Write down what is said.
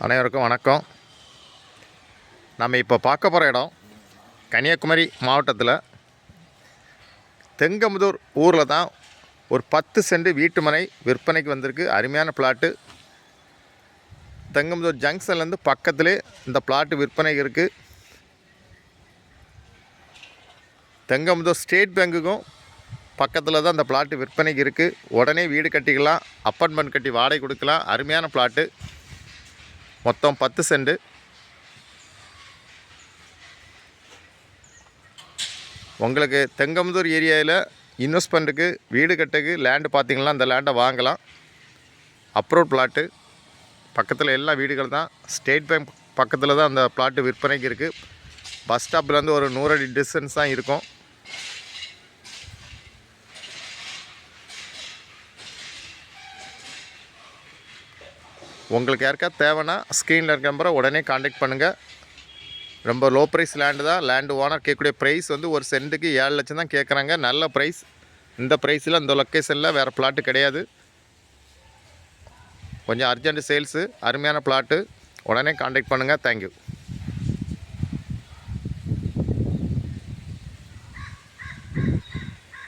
அனைவருக்கும் வணக்கம். நம்ம இப்போ பார்க்க போகிற இடம் கன்னியாகுமரி மாவட்டத்தில் தெங்கமுதூர் ஊரில் தான் ஒரு 10 சென்ட் வீட்டு மனை விற்பனைக்கு வந்திருக்கு. அருமையான பிளாட்டு. தெங்கமுதூர் ஜங்ஷன்லேருந்து பக்கத்திலே இந்த பிளாட்டு விற்பனைக்கு இருக்குது. தெங்கமுதூர் ஸ்டேட் பேங்குக்கும் பக்கத்தில் தான் இந்த பிளாட்டு விற்பனைக்கு இருக்குது. உடனே வீடு கட்டிக்கலாம், அப்பார்ட்மெண்ட் கட்டி வாடகை கொடுக்கலாம். அருமையான பிளாட்டு. மொத்தம் 10 சென்ட். உங்களுக்கு தெங்கமுதூர் ஏரியாவில் இன்வெஸ்ட்மெண்ட்டுக்கு வீடு கட்டுக்கு லேண்டு பார்த்திங்கன்னா அந்த லேண்டை வாங்கலாம். Approved plot. பக்கத்தில் எல்லா வீடுகள் தான். ஸ்டேட் பேங்க் பக்கத்தில் தான் அந்த பிளாட்டு விற்பனைக்கு இருக்குது. பஸ் ஸ்டாப்லேருந்து ஒரு 100 அடி டிஸ்டன்ஸ் தான் இருக்கும். உங்களுக்கு யாருக்கா தேவைன்னா ஸ்க்ரீனில் இருக்க நம்பரை உடனே காண்டாக்ட் பண்ணுங்கள். ரொம்ப லோ ப்ரைஸ் லேண்டு தான். லேண்டு ஓனர் கேட்கக்கூடிய ப்ரைஸ் வந்து ஒரு சென்ட்டுக்கு 7 லட்சம் தான் கேட்குறாங்க. நல்ல ப்ரைஸ். இந்த ப்ரைஸில் இந்த லொக்கேஷனில் வேறு பிளாட்டு கிடையாது. கொஞ்சம் அர்ஜென்ட் சேல்ஸு. அருமையான பிளாட்டு. உடனே காண்டாக்ட் பண்ணுங்கள். தேங்க்யூ.